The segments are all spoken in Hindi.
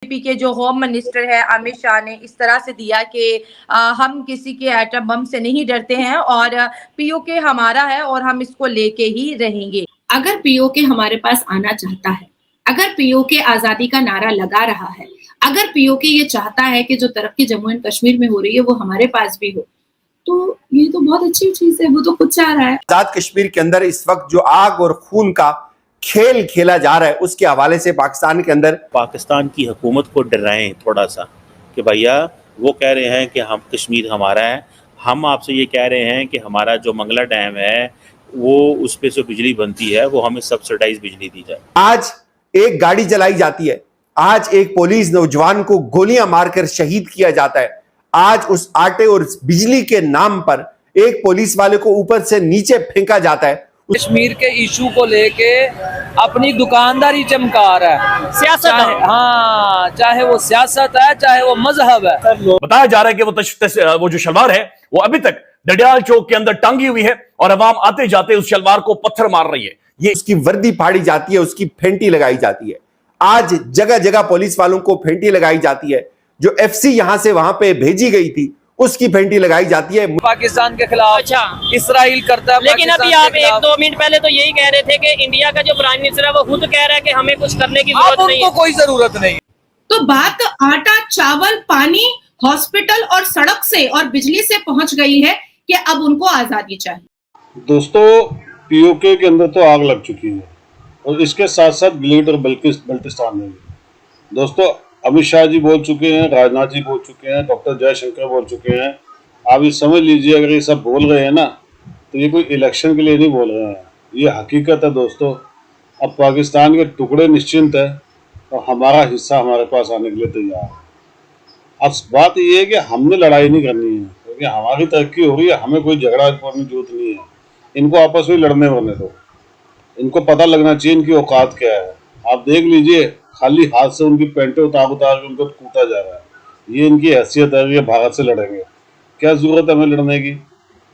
बीजेपी के जो होम मिनिस्टर है अमित शाह ने इस तरह से दिया कि हम किसी के एटम बम से नहीं डरते हैं और पीओके हमारा है और हम इसको लेके ही रहेंगे। अगर पीओके हमारे पास आना चाहता है, अगर पीओके आजादी का नारा लगा रहा है, अगर पीओके ये चाहता है कि जो तरक्की जम्मू एंड कश्मीर में हो रही है वो हमारे पास भी हो, तो ये तो बहुत अच्छी चीज है। वो तो खुद चाह रहा है। आजाद कश्मीर के अंदर इस वक्त जो आग और खून का खेल खेला जा रहा है उसके हवाले से पाकिस्तान के अंदर पाकिस्तान की हुकूमत को डराएं थोड़ा सा कि भैया वो कह रहे हैं कि हम कश्मीर हमारा है, हम आपसे ये कह रहे हैं कि हमारा जो मंगला डैम है वो उस पे से बिजली बनती है वो हमें सब्सिडाइज बिजली दी जाए। आज एक गाड़ी जलाई जाती है, आज एक पुलिस नौजवान को गोलियां मारकर शहीद किया जाता है, आज उस आटे और बिजली के नाम पर एक पुलिस वाले को ऊपर से नीचे फेंका जाता है। कश्मीर के इशू को लेके अपनी दुकानदारी चमका रहा है, सियासत है। हाँ, चाहे वो सियासत है चाहे वो मजहब है। बताया जा रहा है कि वो जो शलवार है वो अभी तक डडियाल चौक के अंदर टांगी हुई है और अवाम आते जाते उस शलवार को पत्थर मार रही है। ये उसकी वर्दी फाड़ी जाती है, उसकी फेंटी लगाई जाती है। आज जगह जगह पुलिस वालों को फेंटी लगाई जाती है। जो एफसी यहां से वहां पे भेजी गई थी उसकी फेंटी लगाई जाती है। पाकिस्तान के खिलाफ अच्छा इसराइल करता है। लेकिन अभी आप 1-2 मिनट पहले तो यही कह रहे थे कि इंडिया का जो प्राइम मिनिस्टर है वो खुद कह रहा है कि हमें कुछ करने की जरूरत नहीं है। कोई जरूरत नहीं। तो बात आटा, चावल, पानी, हॉस्पिटल और सड़क से और बिजली से पहुंच गई है कि अब उनको आजादी चाहिए। दोस्तों, पीओके के अंदर तो आग लग चुकी है और इसके साथ साथ गिलगित और बल्टिस्तान में भी। दोस्तों, अमित शाह जी बोल चुके हैं, राजनाथ जी बोल चुके हैं, डॉक्टर जयशंकर बोल चुके हैं। आप ये समझ लीजिए, अगर ये सब बोल रहे हैं ना तो ये कोई इलेक्शन के लिए नहीं बोल रहे हैं, ये हकीकत है। दोस्तों, अब पाकिस्तान के टुकड़े निश्चिंत है और हमारा हिस्सा हमारे पास आने के लिए तैयार है। अब बात ये है कि हमने लड़ाई नहीं करनी है क्योंकि हमारी तरक्की हो रही है, हमें कोई झगड़ा करने की जरूरत नहीं है। इनको आपस में लड़ने वरने दो, इनको पता लगना चाहिए इनकी औकात क्या है। आप देख लीजिए, खाली हाथ से उनकी पैंटें उतार के उनको कूटा जा रहा है। ये इनकी हैसियत है, ये भारत से लड़ेंगे। क्या जरूरत है हमें लड़ने की?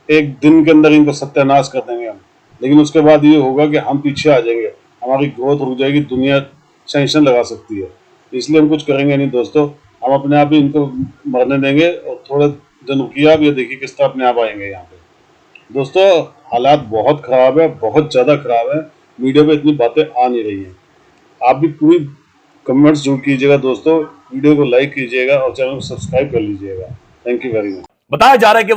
एक दिन के अंदर इनको सत्यानाश कर देंगे हम, लेकिन उसके बाद ये होगा कि हम पीछे आ जाएंगे, हमारी ग्रोथ रुक जाएगी, दुनिया सैंक्शन लगा सकती है। इसलिए हम कुछ करेंगे नहीं दोस्तों, हम अपने आप ही इनको मरने देंगे और थोड़े दिन रुकिए आप, ये देखिए किस तरह अपने आप आएंगे यहाँ पे। दोस्तों, हालात बहुत ख़राब है, बहुत ज़्यादा ख़राब है। मीडिया पे इतनी बातें आ नहीं रही हैं। आप भी पूरी कमेंट्स जरूर कीजिएगा दोस्तों, वीडियो को लाइक कीजिएगा और चैनल को सब्सक्राइब कर लीजिएगा। Thank you very much. बताया जा रहा है कि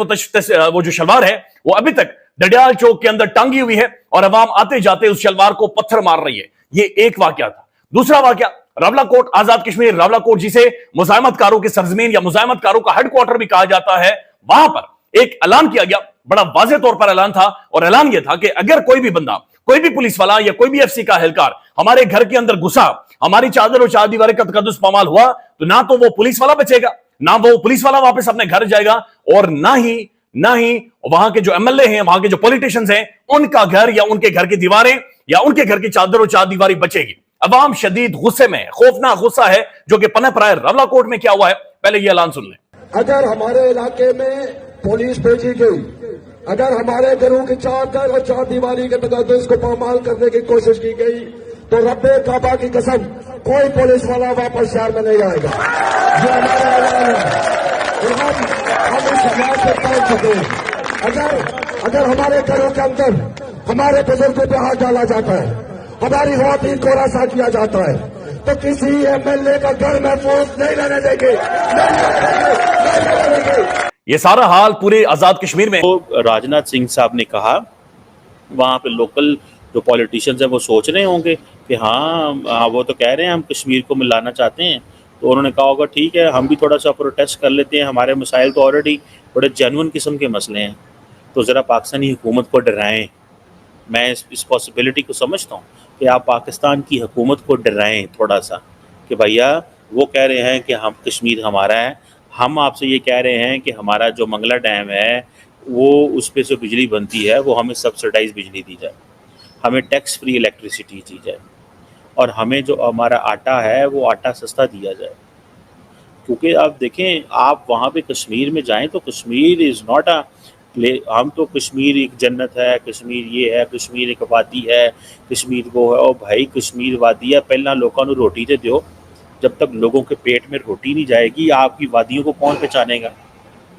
वो जो शलवार है वो अभी तक डडियाल चौक के अंदर टांगी हुई है और अवाम आते जाते उस शलवार को पत्थर मार रही है। ये एक वाकया था। दूसरा वाकया रावलाकोट, आजाद कश्मीर रावलाकोट, जिसे मुजाहिमतकारों की सरजमीन या मुजाहिमतकारों का हेडक्वार्टर भी कहा जाता है, वहां पर एक ऐलान किया गया। बड़ा वाज़ेह तौर पर ऐलान था और ऐलान यह था कि अगर कोई भी बंदा, कोई भी पुलिस वाला या कोई भी एफसी का एहलकार हमारे घर के अंदर घुसा, हमारी चादर और चारदीवारी का तकद्दुस पामाल हुआ, तो ना तो वो पुलिस वाला बचेगा, ना वो पुलिस वाला वापस अपने घर जाएगा और ना ही वहां के जो एमएलए हैं, वहां के जो पॉलिटिशियंस हैं, उनका घर या उनके घर की दीवारें या उनके घर की चादर और चारदीवारी बचेगी। अवाम शदीद गुस्से में, खौफनाक गुस्सा है जो कि पनप रहा है। रावलाकोट में क्या हुआ है, पहले ये ऐलान सुन लें। अगर हमारे इलाके में पुलिस भेजी गई, अगर हमारे घरों की चादर और चारदीवारी के तकद्दुस को पामाल करने की कोशिश की गई, तो रब्बे काबा की कसम, कोई पुलिस वाला वापस शहर में नहीं आएगा। ये हमारा ऐलान है। हम इस समाज से तोड़ चुके हैं। अगर हमारे घरों के अंदर हमारे बुजुर्गों पे हाथ डाला जाता है, हमारी ख़वातीन को रास्ता किया जाता है, तो किसी एमएलए का घर महफूज नहीं रहने देंगे। ये सारा हाल पूरे आजाद कश्मीर में। तो राजनाथ सिंह साहब ने कहा, वहाँ पे लोकल जो पॉलिटिशियंस हैं वो सोच रहे होंगे कि हाँ वो तो कह रहे हैं हम कश्मीर को मिलाना चाहते हैं, तो उन्होंने कहा होगा ठीक है हम भी थोड़ा सा प्रोटेस्ट कर लेते हैं, हमारे मसाइल तो ऑलरेडी बड़े जेन्युइन किस्म के मसले हैं, तो ज़रा पाकिस्तानी हुकूमत को डराएं। मैं इस पॉसिबिलिटी को समझता हूँ कि आप पाकिस्तान की हुकूमत को डराएं थोड़ा सा कि भैया वो कह रहे हैं कि हम कश्मीर हमारा है, हम आपसे ये कह रहे हैं कि हमारा जो मंगला डैम है वो उस पे से बिजली बनती है वो हमें सब्सिडाइज बिजली दी जाए, हमें टैक्स फ्री इलेक्ट्रिसिटी दी जाए और हमें जो हमारा आटा है वो आटा सस्ता दिया जाए। क्योंकि आप देखें, आप वहाँ पे कश्मीर में जाएं तो Kashmir is not a play, हम तो कश्मीर एक जन्नत है, कश्मीर ये है, कश्मीर एक वादी है, कश्मीर वो है। और भाई कश्मीर वादी है, पहला लोगों को रोटी तो दो, जब तक लोगों के पेट में रोटी नहीं जाएगी, आपकी वादियों को कौन पहचानेगा,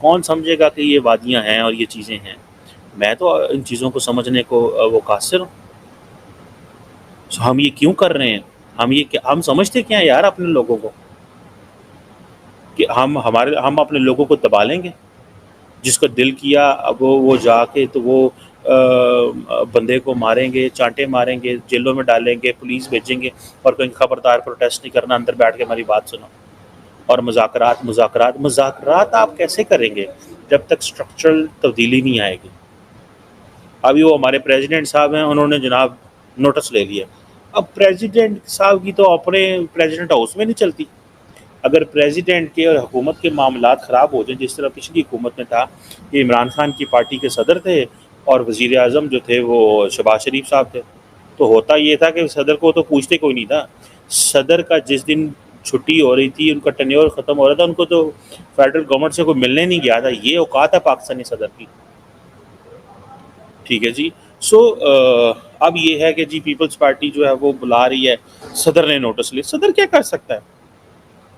कौन समझेगा कि ये वादियां हैं और ये चीज़ें हैं। मैं तो इन चीज़ों को समझने को वो कासिर हूँ। हम ये क्यों कर रहे हैं, हम समझते क्या हैं यार अपने लोगों को, कि हम अपने लोगों को दबा लेंगे। जिसका दिल किया अब वो जाके तो वो बंदे को मारेंगे, चांटे मारेंगे, जेलों में डालेंगे, पुलिस भेजेंगे और कहीं खबरदार प्रोटेस्ट नहीं करना, अंदर बैठ के हमारी बात सुनो। और मुज़ाकरात आप कैसे करेंगे जब तक स्ट्रक्चरल तब्दीली नहीं आएगी। अभी वो हमारे प्रेसिडेंट साहब हैं, उन्होंने जनाब नोटिस ले लिया। अब प्रेसिडेंट साहब की तो अपने प्रेसिडेंट हाउस में नहीं चलती। अगर प्रेसिडेंट के और हुकूमत के मामलात ख़राब हो जाए, जिस तरह पिछली हुकूमत में था कि इमरान खान की पार्टी के सदर थे और वज़ीर आज़म जो थे वो शहबाज शरीफ साहब थे, तो होता ये था कि सदर को तो पूछते कोई नहीं था। सदर का जिस दिन छुट्टी हो रही थी, उनका टेन्योर ख़त्म हो रहा था, उनको तो फेडरल गवर्नमेंट से कोई मिलने नहीं गया था। ये औकात है पाकिस्तानी सदर की। ठीक है जी। अब ये है कि जी पीपल्स पार्टी जो है वो बुला रही है, सदर ने नोटिस लिया। सदर क्या कर सकता है?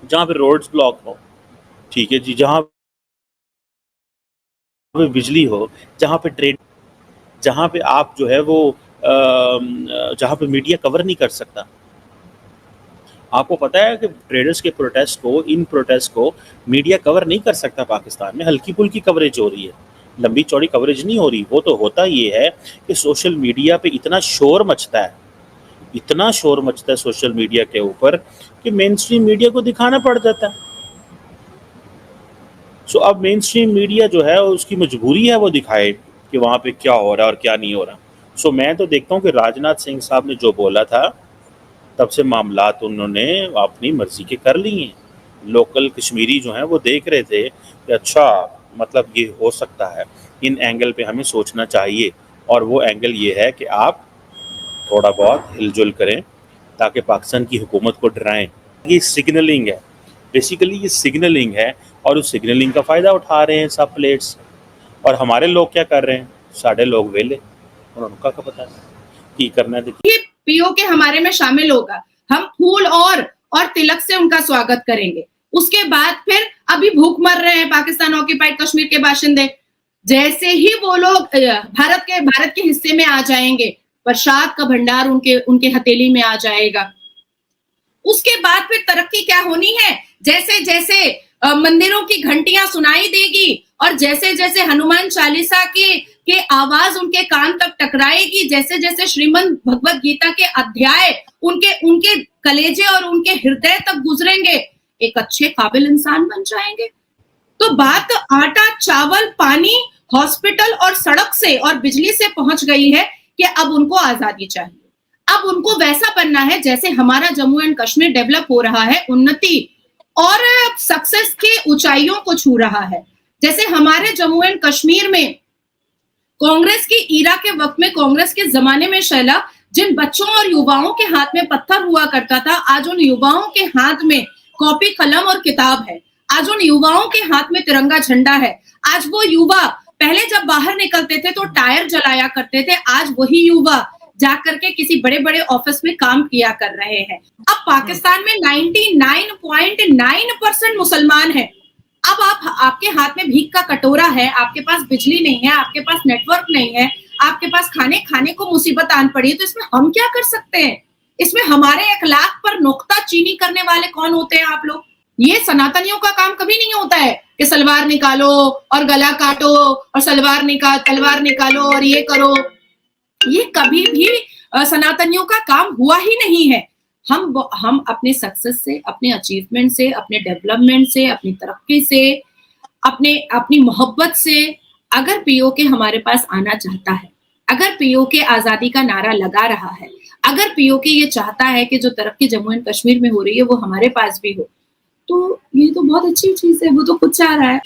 जहाँ पे रोड्स ब्लॉक हो, ठीक है जी, जहाँ पे बिजली हो, जहाँ पे ट्रेड, जहाँ पे आप जो है वो जहाँ पे मीडिया कवर नहीं कर सकता। आपको पता है कि ट्रेडर्स के इन प्रोटेस्ट को मीडिया कवर नहीं कर सकता। पाकिस्तान में हल्की फुल्की कवरेज हो रही है, लंबी चौड़ी कवरेज नहीं हो रही। वो तो होता ये है कि सोशल मीडिया पे इतना शोर मचता है सोशल मीडिया के ऊपर कि मेन स्ट्रीम मीडिया को दिखाना पड़ जाता है। अब मेन स्ट्रीम मीडिया जो है उसकी मजबूरी है वो दिखाए कि वहाँ पे क्या हो रहा है और क्या नहीं हो रहा। मैं तो देखता हूँ कि राजनाथ सिंह साहब ने जो बोला था, तब से मामलात उन्होंने अपनी मर्जी के कर लिए हैं। लोकल कश्मीरी जो हैं वो देख रहे थे कि अच्छा मतलब ये हो सकता है, इन एंगल पे हमें सोचना चाहिए। और वो एंगल ये है कि आप थोड़ा बहुत हिलजुल करें ताकि पाकिस्तान की हुकूमत को डराएं। ये सिग्नलिंग है, बेसिकली ये सिग्नलिंग है, और उस सिग्नलिंग का फ़ायदा उठा रहे हैं सब प्लेट्स। और हमारे लोग क्या कर रहे हैं? साढ़े लोग वेले, उनका क्या पता है कि करना है। ये पीओके हमारे में शामिल होगा, हम फूल और तिलक से उनका स्वागत करेंगे। उसके बाद फिर अभी भूख मर रहे हैं पाकिस्तान ऑक्यूपाइड कश्मीर के बाशिंदे। जैसे ही वो लोग भारत के हिस्से में आ जाएंगे, प्रसाद का भंडार उनके हथेली में आ जाएगा। उसके बाद फिर तरक्की क्या होनी है? जैसे जैसे मंदिरों की घंटियां सुनाई देगी और जैसे जैसे हनुमान चालीसा के आवाज उनके कान तक टकराएगी, जैसे जैसे श्रीमद् भगवत गीता के अध्याय उनके कलेजे और उनके हृदय तक गुजरेंगे, एक अच्छे काबिल इंसान बन जाएंगे। तो बात आटा, चावल, पानी, हॉस्पिटल और सड़क से और बिजली से पहुंच गई है कि अब उनको आजादी चाहिए। अब उनको वैसा बनना है जैसे हमारा जम्मू एंड कश्मीर डेवलप हो रहा है, उन्नति और सक्सेस के ऊंचाइयों को छू रहा है। जैसे हमारे जम्मू एंड कश्मीर में कांग्रेस की ईरा के वक्त में, कांग्रेस के जमाने में शैला, जिन बच्चों और युवाओं के हाथ में पत्थर हुआ करता था, आज उन युवाओं के हाथ में कॉपी, कलम और किताब है। आज उन युवाओं के हाथ में तिरंगा झंडा है। आज वो युवा पहले जब बाहर निकलते थे तो टायर जलाया करते थे, आज वही युवा जाकर के किसी बड़े बड़े ऑफिस में काम किया कर रहे हैं। अब पाकिस्तान में 99.9% मुसलमान हैं। अब आपके हाथ में भीख का कटोरा है, आपके पास बिजली नहीं है, आपके पास नेटवर्क नहीं है, आपके पास खाने को मुसीबत आन पड़ी है, तो इसमें हम क्या कर सकते हैं? इसमें हमारे अखलाक पर नुक्ता चीनी करने वाले कौन होते हैं आप लोग? ये सनातनियों का काम कभी नहीं होता है कि सलवार निकालो और गला काटो और तलवार निकालो और ये करो। ये कभी भी सनातनियों का काम हुआ ही नहीं है। हम अपने सक्सेस से, अपने अचीवमेंट से, अपने डेवलपमेंट से, अपनी तरक्की से, अपनी मोहब्बत से, अगर पीओके हमारे पास आना चाहता है, अगर पीओके आजादी का नारा लगा रहा है, अगर पीओके ये चाहता है कि जो तरक्की जम्मू एंड कश्मीर में हो रही है वो हमारे पास भी हो, तो ये तो बहुत अच्छी चीज है। वो तो खुद चाह रहा है।